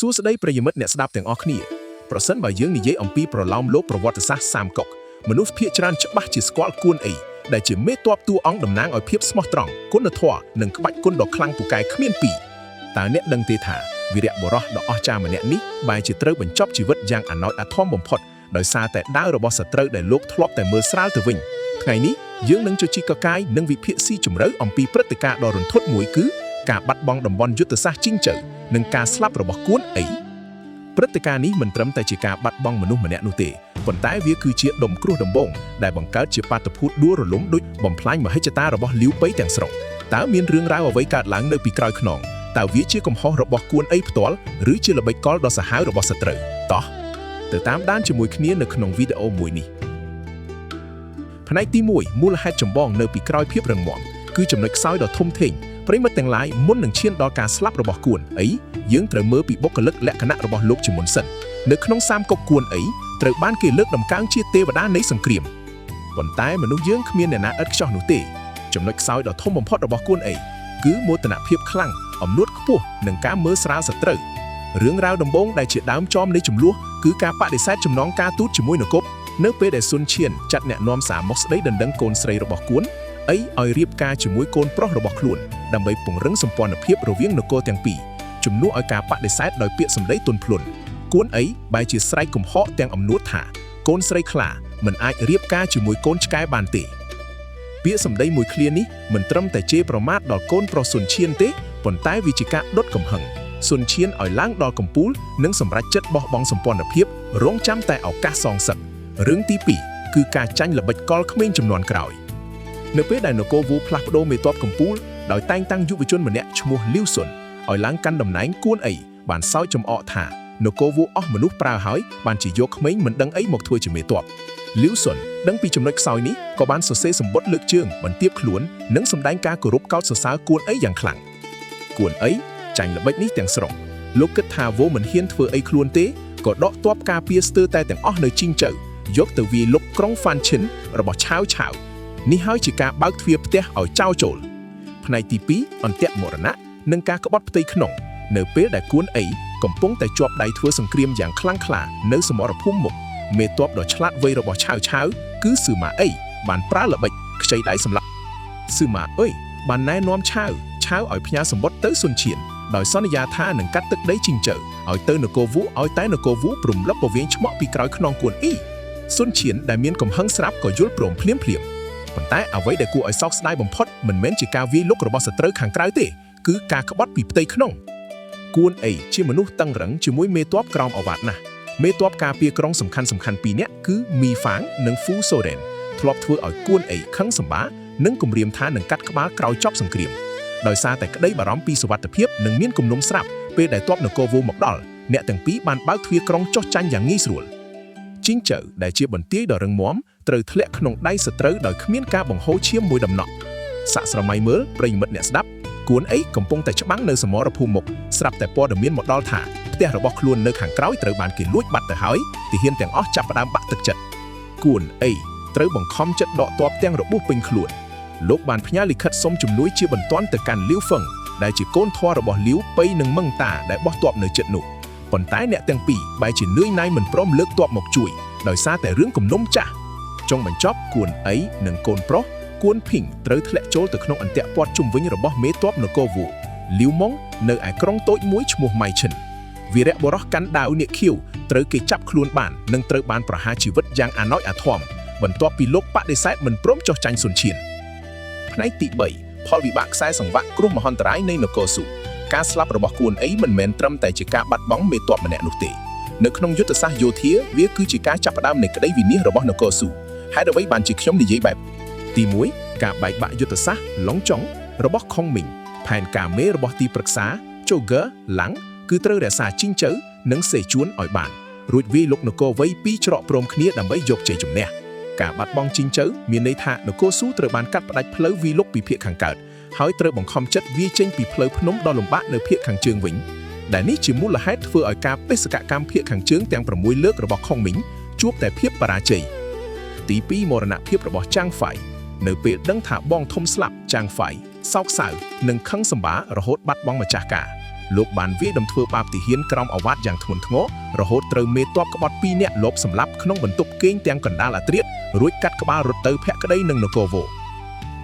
សួស្តីប្រិយមិត្តអ្នកស្ដាប់ទាំងអស់គ្នាប្រសិនបើយើងនិយាយអំពីប្រឡោមលោកប្រវត្តិសាស្ត្រសាមកុកមនុស្សភាគច្រើនច្បាស់ជាស្គាល់គួនអីដែលជាមេតបតួអង្គតំណាងឲ្យភាពស្មោះត្រង់គុណធម៌និងក្បាច់គុណដ៏ខ្លាំងពូកែគ្មានពីរតើអ្នកដឹងទេថាវីរៈបុរសដ៏អស្ចារ្យម្នាក់នេះបែរជាត្រូវបញ្ចប់ជីវិតយ៉ាងអណោចអាធមបំផុតដោយសារតែដាវរបស់សត្រូវដែលលោកធ្លាប់តែមើលស្រាលទៅវិញថ្ងៃនេះយើងនឹងជជែកកកាយនិងវិភាគស៊ីជម្រៅអំពីព្រឹត្តិការណ៍ដ៏រន្ធត់មួយគឺការបាត់បង់តំបន់យុទ្ធសាស្ត្រជីងជើនិងការស្លាប់របស់គួនអីព្រឹត្តិការណ៍នេះមិនត្រឹមតែជាការបាត់បង់មនុស្សម្នាក់នោះទេប៉ុន្តែវាគឺជាដុំគ្រោះដំបូងដែលបង្កើតជាបាតុភូតដួលរលំដូចបំផ្លាញមហិច្ឆតារបស់លាវប៉ៃទាំងស្រុងតើមានរឿងរ៉ាវអ្វីកើតឡើងនៅពីក្រោយខ្នងតើវាជាកំហុសរបស់គួនអីផ្ទាល់ឬជាល្បិចកលដ៏សាហាវរបស់សត្រូវតោះទៅតាមដានជាមួយគ្នានៅក្នុងវីដេអូមួយនេះផ្នែកទី1មូលហេតុចម្បងនៅពីក្រោយភាពរឹងមាំគឺចំណុចខ្សោយដ៏ធំធេងប្រិមិត្តទាំងឡាយមុននឹងឈានដល់ការស្លាប់របស់គួនអីយើងត្រូវមើលពីបុគ្គលិកលក្ខណៈរបស់លោកជាមុនសិននៅក្នុងសាមកុកគួនអីត្រូវបានគេលើកដំកើងជាទេវតានៃសង្គ្រាមប៉ុន្តែមនុស្សយើងគ្មានអ្នកណាឥតខ្ចោះនោះទេចំណុចខ្សោយដ៏ធំបំផុតរបស់គួនអីគឺមោទនភាពខ្លាំងអំនួតខ្ពស់និងការមើលស្រាលសត្រូវរឿងរ៉ាវដំបូងដែលជាដើមចមនៃចំនួនគឺការបដិសេធចំណងការទូតជាមួយនគរនៅពេលដែលស៊ុនឈៀនចាត់អ្នកនាំសារមកស្ដីដណ្ដឹងកូនស្រីរបស់គួនអីឲ្យរៀបការជាមួយកូនប្រុសរបស់ខ្លួនដើម្បីពង្រឹងសម្ព័ន្ធភាពរវាងនគរទាំងពីរជំនួសឲ្យការបដិសេធដោយពាក្យសម្ដីទន់ភ្លន់គួនអីបែរជាស្រែកកំហកទាំងអំនួតថាកូនស្រីខ្លាមិនអាចរៀបការជាមួយកូនឆ្កែបានទេពាក្យសម្ដីមួយឃ្លានេះមិនត្រឹមតែជេរប្រមាថដល់កូនប្រុសស៊ុនឈៀនទេប៉ុន្តែវាជាការដុតកំហឹងស៊ុនឈៀនឲ្យឡើងដល់កំពូលនិងសម្រេចចិត្តបោះបង់សម្ព័ន្ធភាពរងចាំតែឱកាសសងសឹករឿងទី2គឺការចាញ់ល្បិចកលក្មេងជំនាន់ក្រោយនៅពេលដែលនគរវូផ្លាស់ប្ដូរមេតបកំពូលដោយតែងតាំងយុវជនម្នាក់ឈ្មោះលីវស៊ុនឲ្យឡើងកាន់តំណែងគួនអីបានសើចចំអកថានគរវូអស់មនុស្សប្រើហើយបានជាយកក្មេងមិនដឹងអីមកធ្វើជាមេតបលីវស៊ុនដឹងពីចំណុចខ្សោយនេះក៏បានសរសេរសម្បត្តិលើកជើងបន្ទាបខ្លួននិងសម្ដែងការគោរពកោតសរសើរគួនអីយ៉ាងខ្លាំងគួនអីចាញ់ល្បិចនេះទាំងស្រុងលោកគិតថាវូមិនហ៊ានធ្វើអីខ្លួនទេក៏ដកទ័ពការពារស្ទើរតែទាំងអស់នៅជីងជើយកទៅវាយលុកក្រុងហ្វាន់ឈិនរបស់ឆាវនេះហើយជាការបើកទ្វារផ្ទះឲ្យចោលចូលផ្នែកទី2អន្ទាក់មរណៈនិងការក្បត់ផ្ទៃក្នុងនៅពេលដែលគួនអីកំពុងតែជាប់ដៃធ្វើសង្គ្រាមយ៉ាងខ្លាំងក្លានៅសមរភូមិមុខមេតបដ៏ឆ្លាតវៃរបស់ឆាវគឺស៊ឺម៉ាអីបានប្រើល្បិចខ្ចីដៃសម្លាប់ស៊ឺម៉ាអុយបានណែនាំឆាវឲ្យផ្ញើសម្បត្តិទៅស៊ុនឈៀនដោយសន្យាថានឹងកាត់ទឹកដីជីងជើឲ្យទៅនគរវូឲ្យតែនគរវូព្រមលឹបពវៀងឆ្មក់ពីក្រោយខ្នងគួនអីស៊ុនឈៀនដែលមានកំហឹងស្រាប់ក៏យល់ព្រមភ្លាមប៉ុន្តែអ្វីដែលគួរឲ្យសោកស្ដាយបំផុតមិនមែនជាការវាយលុករបស់សត្រូវខាងក្រៅទេគឺការក្បត់ពីផ្ទៃក្នុងគួនអីជាមនុស្សតឹងរឹងជាមួយមេតបក្រោមអាវ៉ាត់ណាស់មេតបការពារក្រុងសំខាន់ពីរនាក់គឺមីហ្វាងនិងហ្វូសូរ៉ែនធ្លាប់ធ្វើឲ្យគួនអីខឹងសម្បានិងគំរាមថានឹងកាត់ក្បាលក្រោយចប់សង្គ្រាមដោយសារតែក្តីបារម្ភពីសុវត្ថិភាពនិងមានគំនុំស្រាប់ពេលដែលទ័ពនគរវូមកដល់អ្នកទាំងពីរបានបើកទ្វារក្រុងចុះចាញ់យ៉ាងងាយស្រួលជីងជើដែលជាបន្ទាយដ៏រឹងមាំត្រូវធ្លាក់ក្នុងដៃសត្រូវដោយគ្មានការបង្ហូរឈាមមួយដំណក់សាក់ស្រមៃមើលប្រិយមិត្តអ្នកស្ដាប់គួនអីកំពុងតែច្បាំងនៅសមរភូមិមុខស្រាប់តែព័ត៌មានមកដល់ថាផ្ទះរបស់ខ្លួននៅខាងក្រោយត្រូវបានគេលួចបាត់ទៅហើយទាហានទាំងអស់ចាប់ផ្ដើមបាក់ទឹកចិត្តគួនអីត្រូវបង្ខំចិត្តដកទ័ពទាំងរបួសពេញខ្លួនលោកបានផ្ញើលិខិតសុំជំនួយជាបន្ទាន់ទៅកាន់លាវហ្វឹងដែលជាកូនធွာរបស់លាវប៉ៃនិងម៉ឹងតាដែលបោះទ័ពនៅជិតនោះប៉ុន្តែអ្នកទាំងពីរបែរជានឿយណាយមិនព្រមលើកទ័ពមកជួយដោយសារតែរឿងគំនុំចាស់ចុងបញ្ចប់គួនអីនិងកូនប្រុសគួនភីងត្រូវធ្លាក់ចូលទៅក្នុងអន្ទាក់ព័ទ្ធជុំវិញរបស់មេទ័ពនគរវូលាវម៉ុងនៅឯក្រុងតូចមួយឈ្មោះម៉ៃឈិនវីរៈបុរសកាន់ដាវនាគខៀវត្រូវគេចាប់ខ្លួនបាននិងត្រូវបានប្រហារជីវិតយ៉ាងអាណោចអាធមបន្ទាប់ពីលោកបដិសេធមិនព្រមចុះចាញ់ស៊ុនឈៀនផ្នែកទី3ផលវិបាកខ្សែសង្វាក់គ្រោះមហន្តរាយនៃនគរស៊ូការស្លាប់របស់គួនអីមិនមែនត្រឹមតែជាការបាត់បង់មេទ័ពម្នាក់នោះទេនៅក្នុងយុទ្ធសាស្ត្រយោធាវាគឺជាការចាប់ផ្ដើមនៃក្តីវិនាសរបស់នគរស៊ូហេតុអ្វីបានជាខ្ញុំនិយាយបែបទី1ការបែកបាក់យុទ្ធសាស្ត្រឡុងចុងរបស់ខុងមីងផែនការមេរបស់ទីប្រឹក្សាជូហ្គើឡាំងគឺត្រូវរក្សាជីងជើនិងសេជួនឲ្យបានរួចវាយលុកនគរវៃពីរច្រកព្រមគ្នាដើម្បីយកជ័យជំនះការបាត់បង់ជីងជើមានន័យថានគរស៊ូត្រូវបានកាត់ផ្ដាច់ផ្លូវវាយលុកពីភាគខាងកើតហើយត្រូវបង្ខំចិត្តវាយចេញពីផ្លូវភ្នំដ៏លំបាកនៅភាគខាងជើងវិញដែលនេះជាមូលហេតុធ្វើឲ្យការបេសកកម្មភាគខាងជើងទាំង6លើករបស់ខុងមីងជួបតែភាពបរាជ័យទី2មរណភាពរបស់ចាងហ្វៃនៅពេលដឹងថាបងធំស្លាប់ចាងហ្វៃសោកសៅនិងខឹងសម្បារហូតបាត់បង់ម្ចាស់ការ លោកបានវាយដំធ្វើបាបទាហានក្រោមអាវ៉ាត់យ៉ាងធ្ងន់ធ្ងររហូតត្រូវមេទ័ពក្បត់2នាក់លបសម្លាប់ក្នុងបន្ទប់គេងទាំងកណ្ដាលអាត្រៀតរួចកាត់ក្បាលរត់ទៅភក្តីនឹងនគរវោ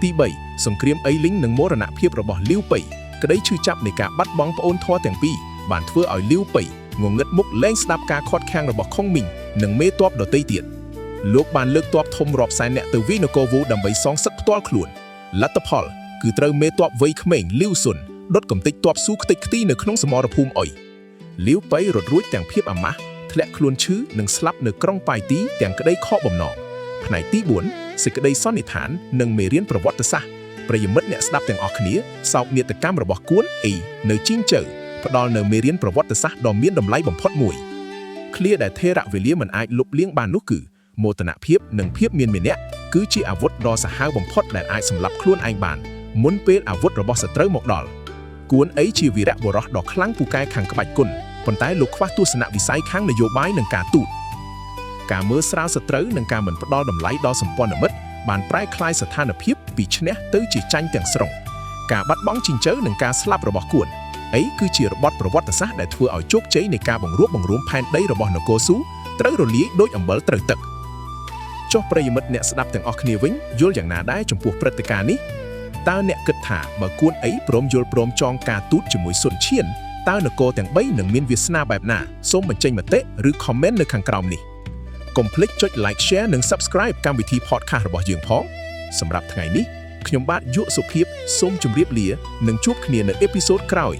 ទី3សង្គ្រាមអេលីងនិងមរណភាពរបស់លាវប៉ៃក្តីឈឺចាប់នៃការបាត់បង់ប្អូនធរទាំងពីរបានធ្វើឲ្យលាវប៉ៃងងឹតមុខលែងស្ដាប់ការខាត់ខាំងរបស់ខុងមីងនិងមេទ័ពដទៃទៀតលោកបានលើកទ័ពធំរាប់សែននាក់ទៅវាយនគរវូដើម្បីសងសឹកផ្ទាល់ខ្លួនលទ្ធផលគឺត្រូវមេទ័ពវ័យក្មេងលាវស៊ុនដុតកំទេចទ័ពស៊ូខ្ទេចខ្ទីនៅក្នុងសមរភូមិអុយលាវប៉ៃរត់រួចទាំងភាពអាម៉ាស់ធ្លាក់ខ្លួនឈឺនិងស្លាប់នៅក្រុងប៉ៃទីទាំងក្តីខកបំណងផ្នែកទី4សេចក្តីសន្និដ្ឋាននិងមេរៀនប្រវត្តិសាស្ត្រប្រិយមិត្តអ្នកស្ដាប់ទាំងអស់គ្នាសោកនាដកម្មរបស់គួនអេនៅជីងជើផ្ដល់នៅមេរៀនប្រវត្តិសាស្ត្រដ៏មានតម្លៃបំផុតមួយឃ្លាដែលថេរវេលាមិនអាចលុបលាងបាននោះគឺមោទនភាពនិងភាពមានមេនៈគឺជាអាវុធដ៏សាហាវបំផុតដែលអាចសម្លាប់ខ្លួនឯងបានមុនពេលអាវុធរបស់សត្រូវមកដល់គួនអីជាវីរៈបុរសដ៏ខ្លាំងពូកែខាងក្បាច់គុណប៉ុន្តែលោកខ្វះទស្សនវិស័យខាងនយោបាយនិងការទូតការមើលស្រាលសត្រូវនិងការមិនផ្ដល់តម្លៃដល់សម្ព័ន្ធមិត្តបានប្រែក្លាយស្ថានភាពពីឈ្នះទៅជាចាញ់ទាំងស្រុងការបាត់បង់ជីងជើនិងការស្លាប់របស់គួនអីគឺជារបត់ប្រវត្តិសាស្ត្រដែលធ្វើឲ្យជោគជ័យនៃការបង្រួបបង្រួមផែនដីរបស់នគរស៊ូត្រូវរលាយដោយអំបិលត្រូវទឹកចុះប្រិយមិត្តអ្នកស្ដាប់ទាំងអស់គ្នាវិញយល់យ៉ាងណាដែរចំពោះព្រឹត្តិការណ៍នេះតើអ្នកគិតថាបើគួនអីព្រមយល់ព្រមចងការទូតជាមួយស៊ុនឈៀនតើនគរទាំង3នឹងមានវាសនាបែបណាសូមបញ្ចេញមតិឬ comment នៅខាងក្រោមនេះកុំភ្លេចចុច like share និង subscribe កម្មវិធី podcast របស់យើងផងសម្រាប់ថ្ងៃនេះខ្ញុំបាទយុសុភាពសូមជម្រាបលានិងជួបគ្នានៅអេពីសូតក្រោយ